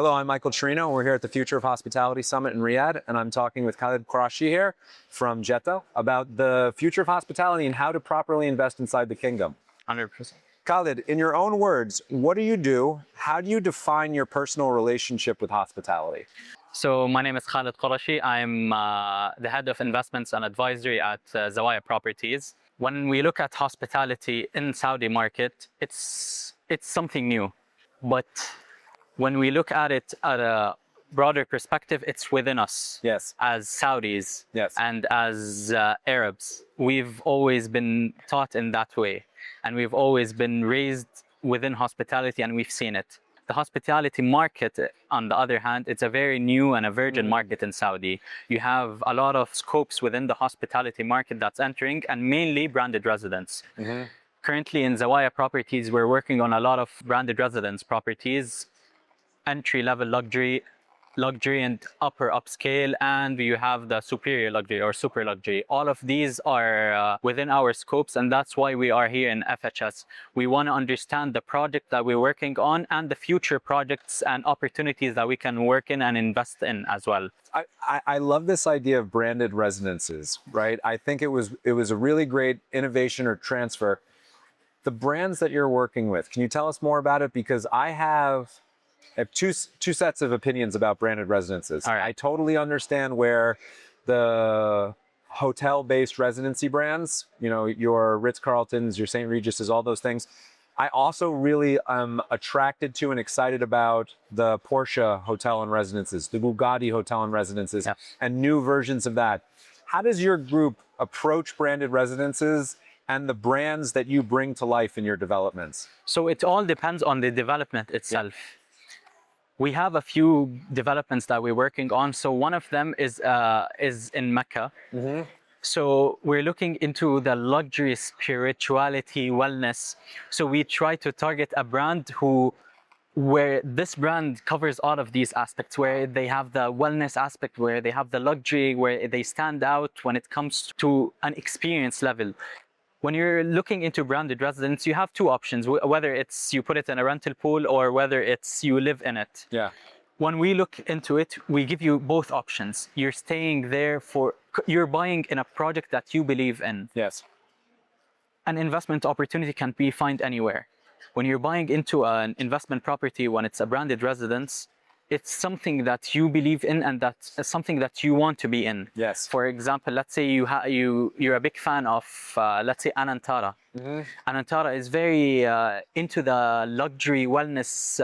Hello, I'm Michael Cirino. We're here at the Future of Hospitality Summit in Riyadh, and I'm talking with Khaled Qurashi here from Jeddah about the future of hospitality and how to properly invest inside the kingdom. 100%. Khaled, in your own words, what do you do? How do you define your personal relationship with hospitality? So my name is Khaled Qurashi. I'm the head of investments and advisory at Zawaya Properties. When we look at hospitality in Saudi market, it's something new. But when we look at it at a broader perspective, it's within us. Yes. As Saudis. Yes. And as Arabs. We've always been taught in that way. And we've always been raised within hospitality, and we've seen it. The hospitality market, on the other hand, it's a very new and a virgin market in Saudi. You have a lot of scopes within the hospitality market that's entering, and mainly branded residents. Currently in Zawaya Properties, we're working on a lot of branded residence properties, entry-level luxury and upper upscale, and you have the superior luxury or super luxury. All of these are within our scopes, and that's why we are here in FHS. We want to understand the project that we're working on and the future projects and opportunities that we can work in and invest in as well. I love this idea of branded residences, right? I think it was a really great innovation or transfer. The brands that you're working with, can you tell us more about it? Because I have two sets of opinions about branded residences. All right. I totally understand where the hotel-based residency brands, you know, your Ritz-Carltons, your St. Regis's, all those things. I also really am attracted to and excited about the Porsche hotel and residences, the Bugatti hotel and residences, Yeah. and new versions of that. How does your group approach branded residences and the brands that you bring to life in your developments? So it all depends on the development itself. Yeah. We have a few developments that we're working on. So one of them is in Makkah. So we're looking into the luxury, spirituality, wellness. So we try to target a brand where this brand covers all of these aspects, where they have the wellness aspect, where they have the luxury, where they stand out when it comes to an experience level. When you're looking into branded residence, you have two options, whether it's you put it in a rental pool or whether it's you live in it. Yeah. When we look into it, we give you both options. You're staying there you're buying in a project that you believe in. Yes. An investment opportunity can be found anywhere. When you're buying into an investment property, when it's a branded residence, it's something that you believe in and that's something that you want to be in. Yes. For example, let's say you're a big fan of, let's say, Anantara. Anantara is very into the luxury wellness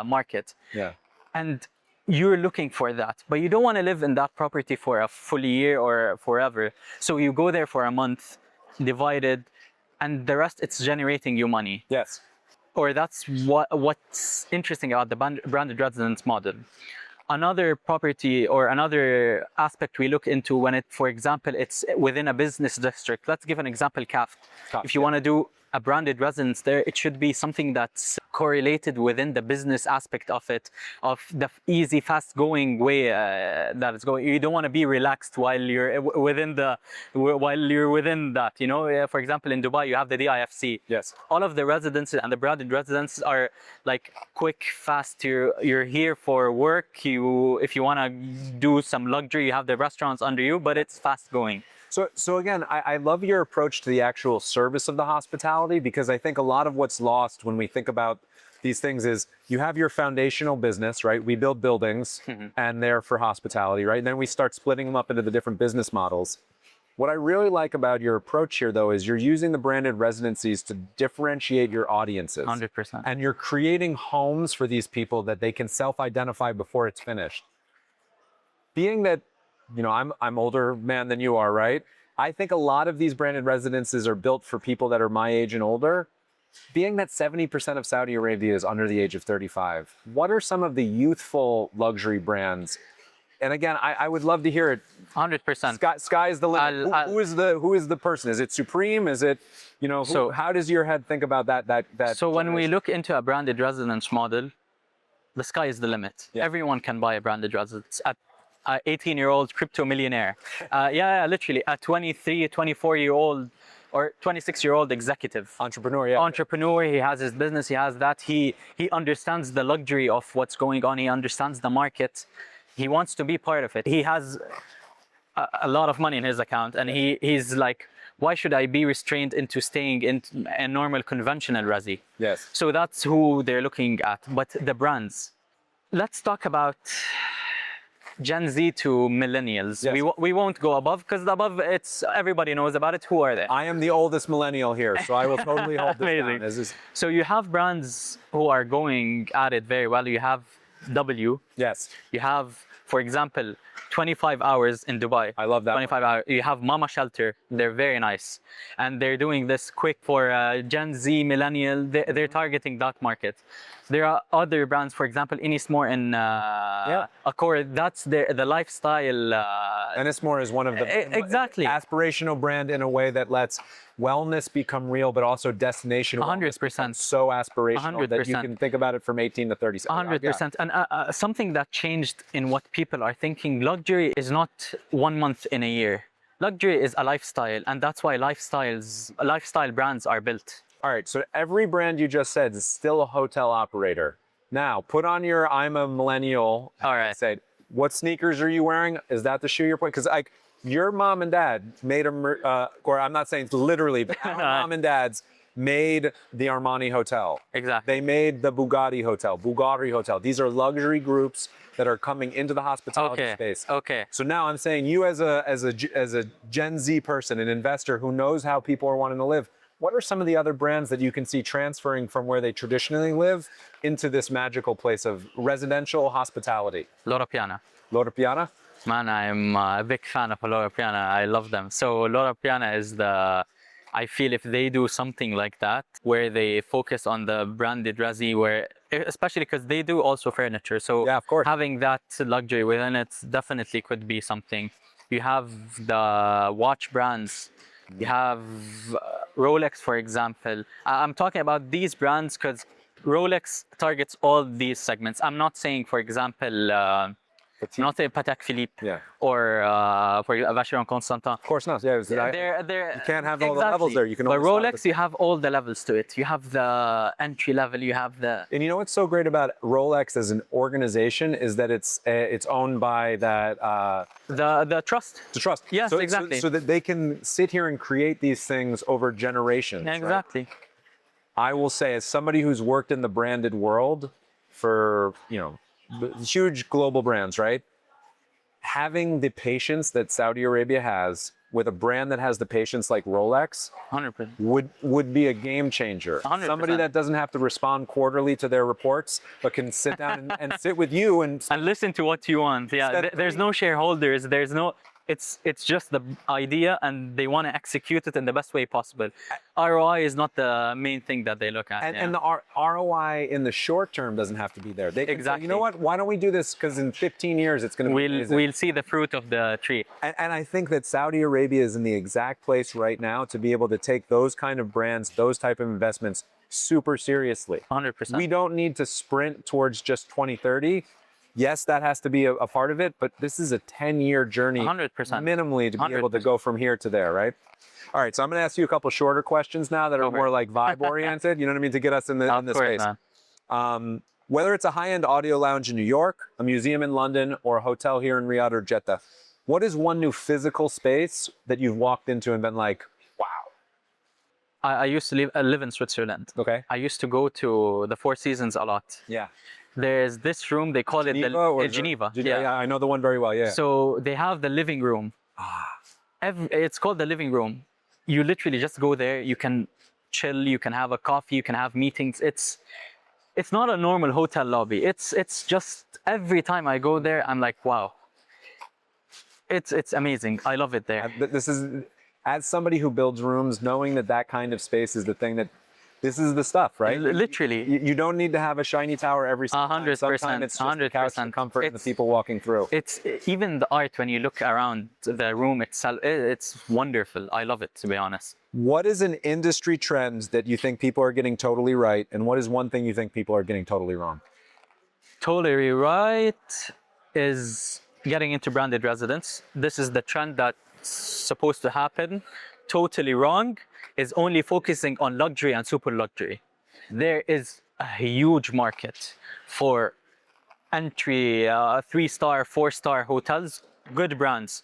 market. Yeah. And you're looking for that, but you don't want to live in that property for a full year or forever. So you go there for a month, divided, and the rest it's generating you money. Yes. Or that's what's interesting about the branded residence model. Another property or another aspect we look into when for example, it's within a business district. Let's give an example, CAF. If you want to do a branded residence there, it should be something that's correlated within the business aspect of it, of the easy, fast-going way that it's going. You don't want to be relaxed while you're within that. You know, for example, in Dubai, you have the DIFC. Yes. All of the residences and the branded residences are like quick, fast. You're here for work. If you want to do some luxury, you have the restaurants under you, but it's fast-going. So again, I love your approach to the actual service of the hospitality, because I think a lot of what's lost when we think about these things is you have your foundational business, right? We build buildings and they're for hospitality, right? And then we start splitting them up into the different business models. What I really like about your approach here, though, is you're using the branded residencies to differentiate your audiences. 100%. And you're creating homes for these people that they can self-identify before it's finished. Being that, you know, I'm older man than you are, right? I think a lot of these branded residences are built for people that are my age and older. Being that 70% of Saudi Arabia is under the age of 35, what are some of the youthful luxury brands? And again, I would love to hear it. 100%. Sky's the limit. Who is the person? Is it Supreme? Is it, you know, how does your head think about that? So when we look into a branded residence model, the sky is the limit. Yeah. Everyone can buy a branded residence. At 18-year-old crypto millionaire. Yeah, literally. A 23, 24-year-old or 26-year-old executive. Entrepreneur, yeah. Entrepreneur, he has his business, he has that. He understands the luxury of what's going on, he understands the market. He wants to be part of it. He has a lot of money in his account, and he's like, why should I be restrained into staying in a normal conventional resi? Yes. So that's who they're looking at. But the brands, let's talk about Gen Z to millennials. Yes. We won't go above, because the above, it's everybody knows about it. Who are they? I am the oldest millennial here, so I will totally hold this Amazing. down. This is, So you have brands who are going at it very well. You have W. yes. You have, for example, 25 hours in Dubai. I love that 25 hours. You have Mama Shelter. They're very nice. And they're doing this quick for Gen Z, millennial. They're targeting that market. There are other brands, for example, Ennismore in Accor. That's the lifestyle. Ennismore is one of the Exactly. aspirational brand in a way that lets wellness become real, but also destination 100%. so aspirational that you 100%. can think about it from 18 to 37. 100%. And something that changed in what people are thinking, luxury is not 1 month in a year. Luxury is a lifestyle, and that's why lifestyle brands are built. All right, so every brand you just said is still a hotel operator. Now, put on your I'm a millennial. All right. Say, what sneakers are you wearing? Is that the shoe you're putting? Because like your mom and dad made or I'm not saying literally, but our mom and dads made the Armani Hotel. Exactly. They made the Bugatti Hotel. These are luxury groups that are coming into the hospitality space. Okay. So now I'm saying you as a Gen Z person, an investor who knows how people are wanting to live, what are some of the other brands that you can see transferring from where they traditionally live into this magical place of residential hospitality? Loro Piana. Loro Piana? Man, I'm a big fan of Loro Piana. I love them. So Loro Piana is I feel if they do something like that, where they focus on the branded resi, especially because they do also furniture. So yeah, of course. Having that luxury within it definitely could be something. You have the watch brands. You have Rolex, for example. I'm talking about these brands because Rolex targets all these segments. I'm not saying, for example, not a Patek Philippe or for Vacheron Constantin. Of course not. Yeah, you can't have all the levels there. You can. But Rolex, you have all the levels to it. You have the entry level. You have the. And you know what's so great about Rolex as an organization is that it's owned by that. The trust. The trust. Yes, exactly. So that they can sit here and create these things over generations. Exactly. Right? I will say, as somebody who's worked in the branded world for huge global brands, right? Having the patience that Saudi Arabia has with a brand that has the patience like Rolex 100% would be a game changer. 100%. Somebody that doesn't have to respond quarterly to their reports, but can sit down and sit with you and listen to what you want. Yeah, there's no shareholders. There's no. It's just the idea, and they want to execute it in the best way possible. ROI is not the main thing that they look at. And the ROI in the short term doesn't have to be there. They can say, you know what? Why don't we do this? Because in 15 years, it's going to be amazing. We'll see the fruit of the tree. And I think that Saudi Arabia is in the exact place right now to be able to take those kind of brands, those type of investments super seriously. 100%. We don't need to sprint towards just 2030. Yes, that has to be a part of it, but this is a 10-year journey 100%. minimally to be 100%. able to go from here to there, right? All right, so I'm going to ask you a couple shorter questions now that are more like vibe-oriented, you know what I mean, to get us in this space. Whether it's a high-end audio lounge in New York, a museum in London, or a hotel here in Riyadh or Jeddah, what is one new physical space that you've walked into and been like, wow? I used to live in Switzerland. Okay. I used to go to the Four Seasons a lot. Yeah. There's this room, they call it Geneva. Yeah, I know the one very well, yeah. So they have the living room. It's called the living room. You literally just go there, you can chill, you can have a coffee, you can have meetings. It's not a normal hotel lobby. It's just, every time I go there, I'm like, wow. It's amazing. I love it there. This is, as somebody who builds rooms, knowing that kind of space is the thing that, this is the stuff, right? Literally. You don't need to have a shiny tower every single time. 100%. Sometimes it's just the couch and comfort and the people walking through. It's even the art when you look around the room itself. It's wonderful. I love it, to be honest. What is an industry trend that you think people are getting totally right, and what is one thing you think people are getting totally wrong? Totally right is getting into branded residence. This is the trend that's supposed to happen. Totally wrong is only focusing on luxury and super luxury. There is a huge market for entry 3-star, 4-star hotels, good brands,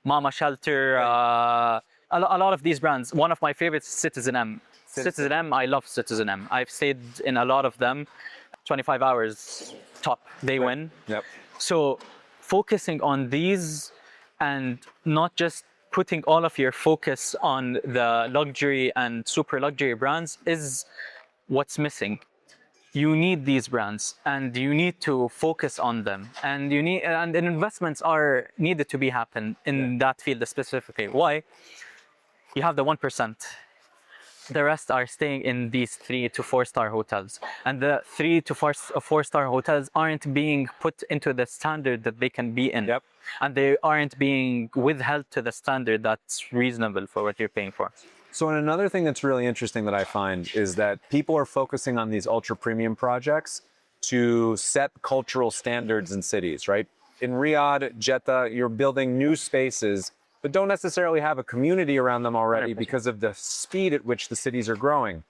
Mama Shelter, a lot of these brands. One of my favorites is CitizenM. CitizenM, I love CitizenM. I've stayed in a lot of them. 25 hours top, they win. Yep. So focusing on these and not just putting all of your focus on the luxury and super luxury brands is what's missing. You need these brands and you need to focus on them, and investments are needed to be happen in that field specifically. Why? You have the 1%. The rest are staying in these 3 to 4-star hotels, and the 3 to 4-star hotels aren't being put into the standard that they can be in. Yep. And they aren't being withheld to the standard that's reasonable for what you're paying for. So, and another thing that's really interesting that I find is that people are focusing on these ultra premium projects to set cultural standards in cities, right? In Riyadh, Jeddah, you're building new spaces, but don't necessarily have a community around them already 100%. because of the speed at which the cities are growing.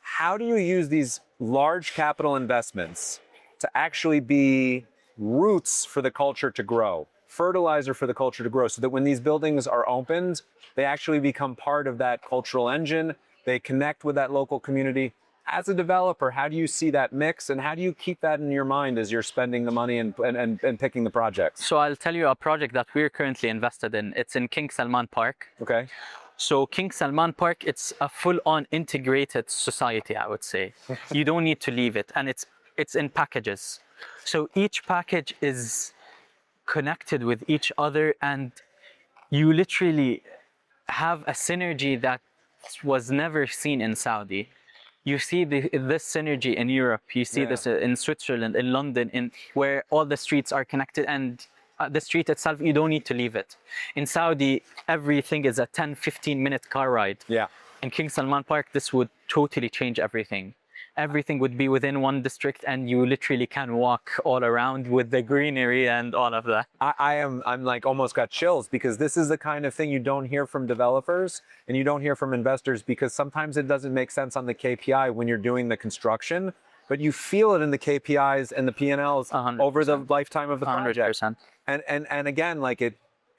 How do you use these large capital investments to actually be roots for the culture to grow, fertilizer for the culture to grow, so that when these buildings are opened, they actually become part of that cultural engine, they connect with that local community? As a developer, how do you see that mix, and how do you keep that in your mind as you're spending the money and picking the projects? So I'll tell you a project that we're currently invested in. It's in King Salman Park. Okay. So King Salman Park, it's a full-on integrated society, I would say. You don't need to leave it, and it's in packages. So each package is connected with each other, and you literally have a synergy that was never seen in Saudi. You see this synergy in Europe. You see this in Switzerland, in London, where all the streets are connected, and the street itself, you don't need to leave it. In Saudi, everything is a 10, 15-minute car ride. Yeah. In King Salman Park, this would totally change everything. Everything would be within one district, and you literally can walk all around with the greenery and all of that. I'm like almost got chills, because this is the kind of thing you don't hear from developers and you don't hear from investors, because sometimes it doesn't make sense on the KPI when you're doing the construction, but you feel it in the KPIs and the P&Ls 100%. over the lifetime of the project. 100%. And again, like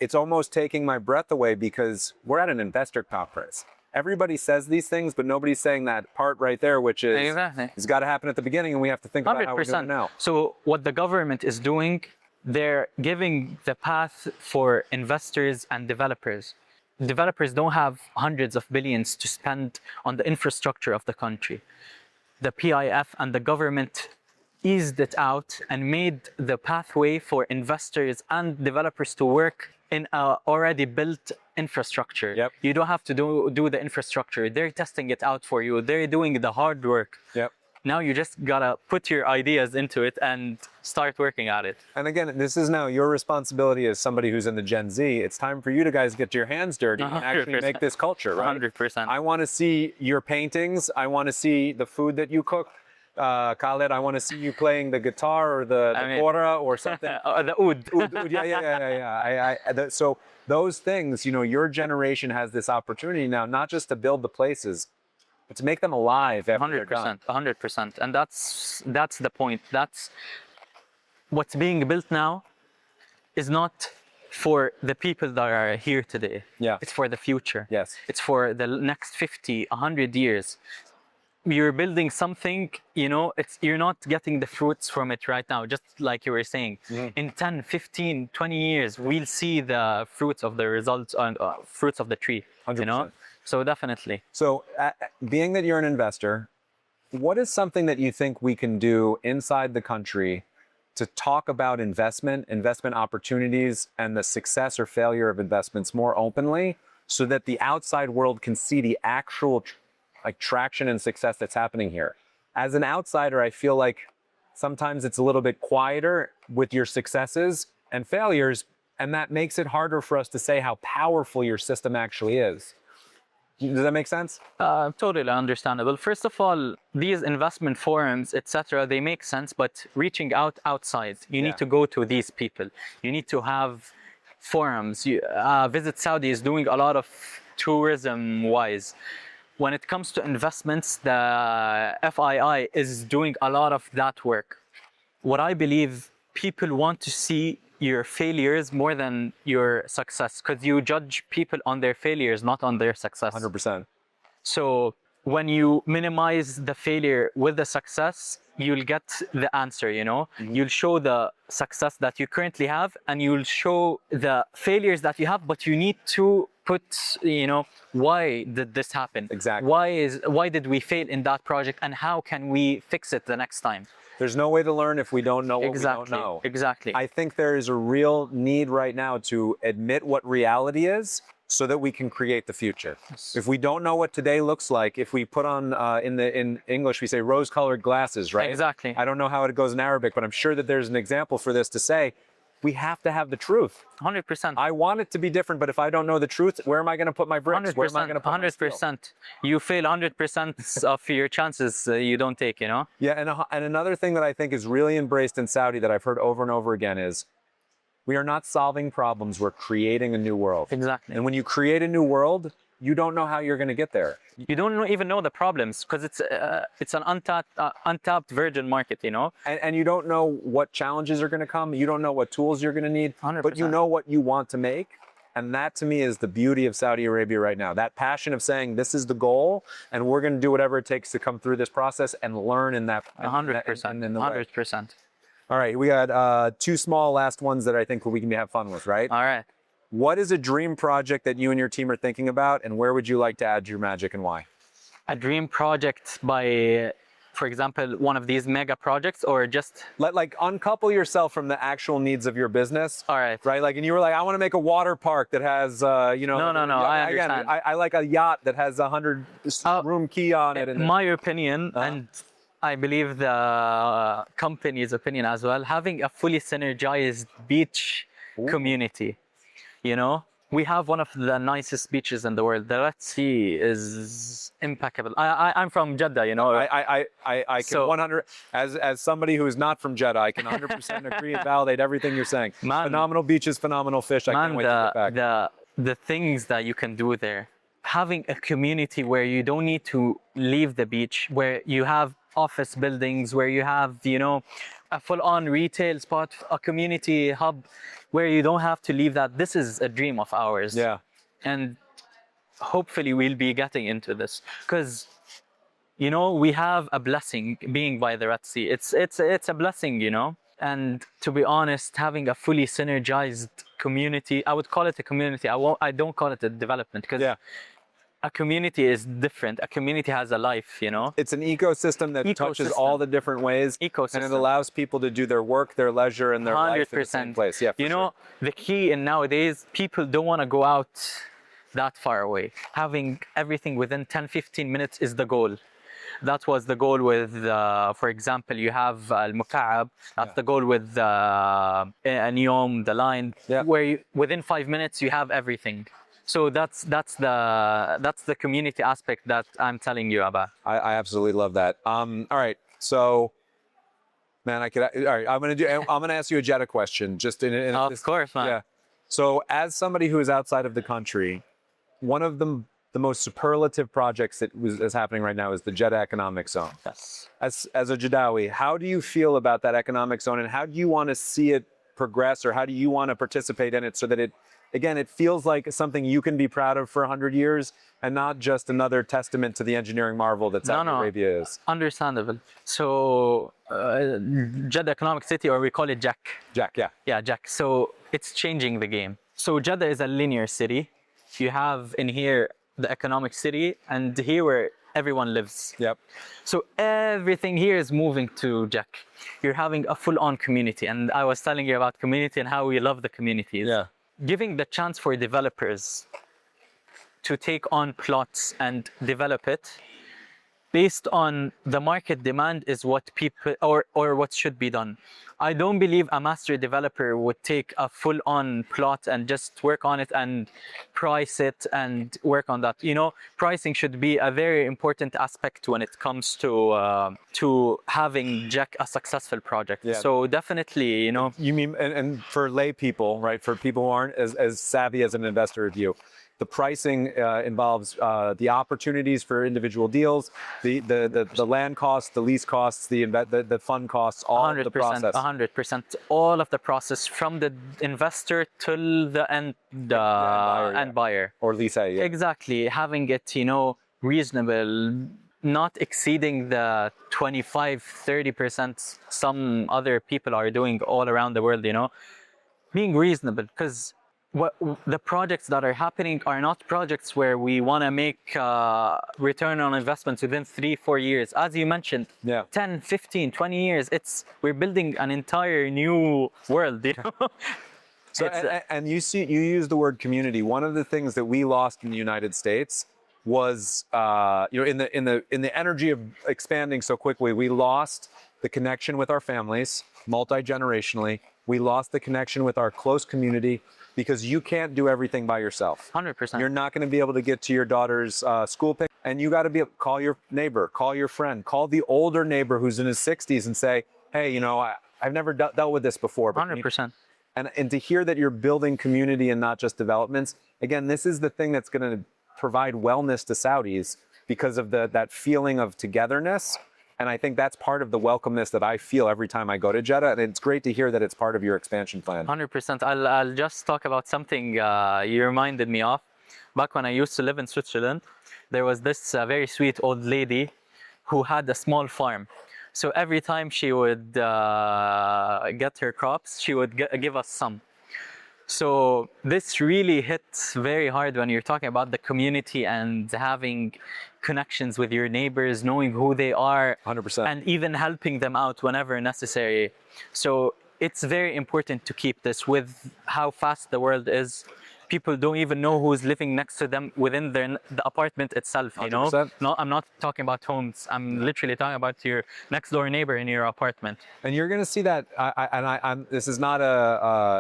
it's almost taking my breath away, because we're at an investor conference. Everybody says these things, but nobody's saying that part right there, which is Exactly. it's got to happen at the beginning, and we have to think about how we're doing it now. So what the government is doing, they're giving the path for investors and developers. Developers don't have hundreds of billions to spend on the infrastructure of the country. The PIF and the government eased it out and made the pathway for investors and developers to work in a already built infrastructure. Yep. You don't have to do the infrastructure. They're testing it out for you. They're doing the hard work. Yep. Now you just gotta put your ideas into it and start working at it. And again, this is now your responsibility as somebody who's in the Gen Z. It's time for you to guys get your hands dirty and actually 100%. make this culture, right? 100%. I want to see your paintings. I want to see the food that you cook. Khaled, I want to see you playing the guitar or the kora or something. The oud. Oud, yeah. So those things, your generation has this opportunity now, not just to build the places, but to make them alive after they're done. 100%. And that's the point. That's what's being built now is not for the people that are here today. Yeah. It's for the future. Yes. It's for the next 50, 100 years. You're building something, you're not getting the fruits from it right now, just like you were saying. Mm-hmm. In 10, 15, 20 years, we'll see the fruits of the results and fruits of the tree, 100%. So definitely. So being that you're an investor, what is something that you think we can do inside the country to talk about investment opportunities, and the success or failure of investments more openly, so that the outside world can see the actual traction and success that's happening here? As an outsider, I feel like sometimes it's a little bit quieter with your successes and failures, and that makes it harder for us to say how powerful your system actually is. Does that make sense? Totally understandable. First of all, these investment forums, etc., they make sense, but reaching outside, you need to go to these people. You need to have forums. Visit Saudi is doing a lot of tourism wise. When it comes to investments, the FII is doing a lot of that work. What I believe, people want to see your failures more than your success, because you judge people on their failures, not on their success. 100%. So when you minimize the failure with the success, you'll get the answer, you know? You'll show the success that you currently have, and you'll show the failures that you have, but you need to put, you know, why did this happen? Exactly. Why did we fail in that project, and how can we fix it the next time? There's no way to learn if we don't know what we don't know. Exactly. I think there is a real need right now to admit what reality is so that we can create the future. If we don't know what today looks like, if we put on, in English, we say rose-colored glasses, right? Exactly. I don't know how it goes in Arabic, but I'm sure that there's an example for this to say, we have to have the truth. 100%. I want it to be different, but if I don't know the truth, where am I going to put my bricks? 100%. Where am I going to put my steel? 100%. You fail 100% of your chances you don't take, you know? Yeah, and another thing that I think is really embraced in Saudi that I've heard over and over again is, we are not solving problems, we're creating a new world. Exactly. And when you create a new world, you don't know how you're going to get there. You don't even know the problems, because it's an untapped virgin market, you know? And you don't know what challenges are going to come. You don't know what tools you're going to need. 100%. But you know what you want to make. And that, to me, is the beauty of Saudi Arabia right now. That passion of saying, this is the goal, and we're going to do whatever it takes to come through this process and learn in that. 100%. 100%. All right, we got two small last ones that I think we can have fun with, right? All right. What is a dream project that you and your team are thinking about, and where would you like to add your magic and why? A dream project by, for example, one of these mega projects, or just... Like uncouple yourself from the actual needs of your business. All right. Right? Like, and you were like, I want to make a water park that has, you know... No, I understand. Again, I like a yacht that has a 100-room key on it. And my opinion, and I believe the company's opinion as well, having a fully synergized beach community. You know, we have one of the nicest beaches in the world. The Red Sea is impeccable. I'm from Jeddah, you know. I can 100, as somebody who is not from Jeddah, I can 100% agree and validate everything you're saying. Man, phenomenal beaches, phenomenal fish. I can't wait to get back. The things that you can do there, having a community where you don't need to leave the beach, where you have office buildings, where you have, you know, a full-on retail spot, a community hub, where you don't have to leave that. This is a dream of ours. Yeah. And hopefully we'll be getting into this, because, you know, we have a blessing being by the Red Sea. It's a blessing, you know. And to be honest, having a fully synergized community, I would call it a community. I don't call it a development, because a community is different. A community has a life, you know. It's an ecosystem that touches all the different ways. And it allows people to do their work, their leisure, and their 100%. Life in the same place. Yeah, you know, the key in nowadays, people don't want to go out that far away. Having everything within 10-15 minutes is the goal. That was the goal with, for example, you have Al-Muka'ab. That's the goal with Neom, the line, where you, within 5 minutes you have everything. So that's the community aspect that I'm telling you about. I absolutely love that. All right, so, man, all right, I'm gonna ask you a Jeddah question. Just of course, man. Yeah. So, as somebody who is outside of the country, one of the most superlative projects that is happening right now is the Jeddah Economic Zone. Yes. As a Jeddawi, how do you feel about that economic zone, and how do you want to see it progress, or how do you want to participate in it so that it, again, it feels like something you can be proud of for 100 years and not just another testament to the engineering marvel that Saudi Arabia is? Understandable. So, Jeddah Economic City, or we call it JEC. JEC, yeah. Yeah, JEC. So, it's changing the game. So, Jeddah is a linear city. You have in here the economic city, and here where everyone lives. Yep. So everything here is moving to JEC. You're having a full-on community, and I was telling you about community and how we love the communities. Yeah. Giving the chance for developers to take on plots and develop it based on the market demand is what people, or what should be done. I don't believe a master developer would take a full-on plot and just work on it and price it and work on that. You know, pricing should be a very important aspect when it comes to having JEC a successful project. Yeah. So definitely, you know. You mean, and for lay people, right? For people who aren't as savvy as an investor as you, The pricing involves the opportunities for individual deals, the land costs, the lease costs, the fund costs, all of the 100%, process. 100%. All of the process from the investor till the end buyer. Or lease, yeah. Exactly. Having it, reasonable, not exceeding the 25-30% some other people are doing all around the world, being reasonable, because the projects that are happening are not projects where we want to make return on investments within 3-4 years. As you mentioned, 10, 15, 20 years, we're building an entire new world, So, and you use the word community. One of the things that we lost in the United States was, in the energy of expanding so quickly, we lost the connection with our families, multi-generationally. We lost the connection with our close community because you can't do everything by yourself. 100%. You're not going to be able to get to your daughter's school pick, and you got to call your neighbor, call your friend, call the older neighbor who's in his 60s and say, hey, I've never dealt with this before. But 100%. And to hear that you're building community and not just developments, again, this is the thing that's going to provide wellness to Saudis because of that feeling of togetherness. And I think that's part of the welcomeness that I feel every time I go to Jeddah. And it's great to hear that it's part of your expansion plan. 100%. I'll just talk about something you reminded me of. Back when I used to live in Switzerland, there was this very sweet old lady who had a small farm. So every time she would get her crops, she would give us some. So this really hits very hard when you're talking about the community and having connections with your neighbors, knowing who they are, 100%. and even helping them out whenever necessary. So it's very important to keep this. With how fast the world is, people don't even know who's living next to them within the apartment itself, 100%. No, I'm not talking about homes. I'm literally talking about your next door neighbor in your apartment. And you're going to see that. This is not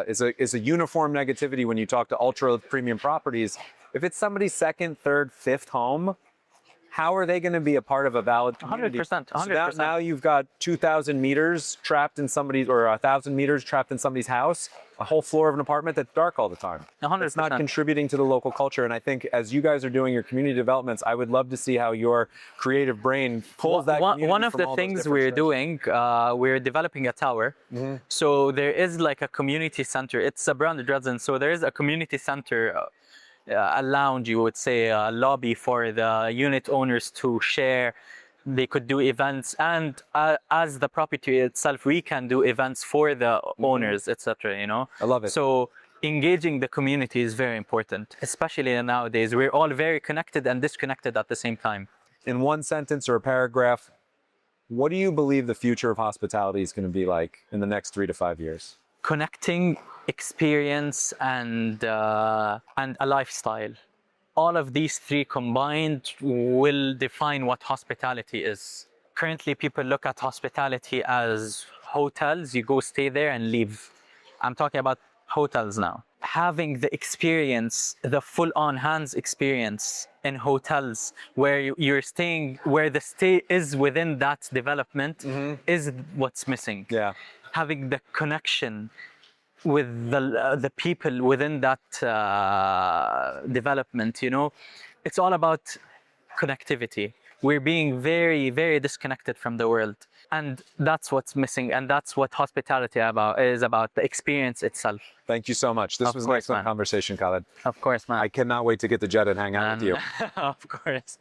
it's a uniform negativity when you talk to ultra premium properties. If it's somebody's second, third, fifth home, how are they going to be a part of a valid community? 100%. 100%. So now you've got 2,000 meters trapped in somebody's, or 1,000 meters trapped in somebody's house, a whole floor of an apartment that's dark all the time. 100%. It's not contributing to the local culture. And I think as you guys are doing your community developments, I would love to see how your creative brain pulls that community. One of the things we're doing, we're developing a tower. Mm-hmm. So there is like a community center. It's a branded residence. So there is a community center, a lounge, you would say, a lobby for the unit owners to share. They could do events, and as the property itself, we can do events for the owners, etc. I love it. So engaging the community is very important, especially nowadays. We're all very connected and disconnected at the same time. In one sentence or a paragraph, what do you believe the future of hospitality is going to be like in the next 3 to 5 years? Connecting, experience, and a lifestyle. All of these three combined will define what hospitality is. Currently, people look at hospitality as hotels. You go stay there and leave. I'm talking about hotels now. Having the experience, the full-on hands experience in hotels where you're staying, where the stay is within that development, is what's missing. Yeah. Having the connection with the people within that development, it's all about connectivity. We're being very, very disconnected from the world, and that's what's missing, and that's what hospitality is about, the experience itself. Thank you so much. This was an excellent conversation, Khaled. Of course, man. I cannot wait to get to Jeddah and hang out with you. Of course.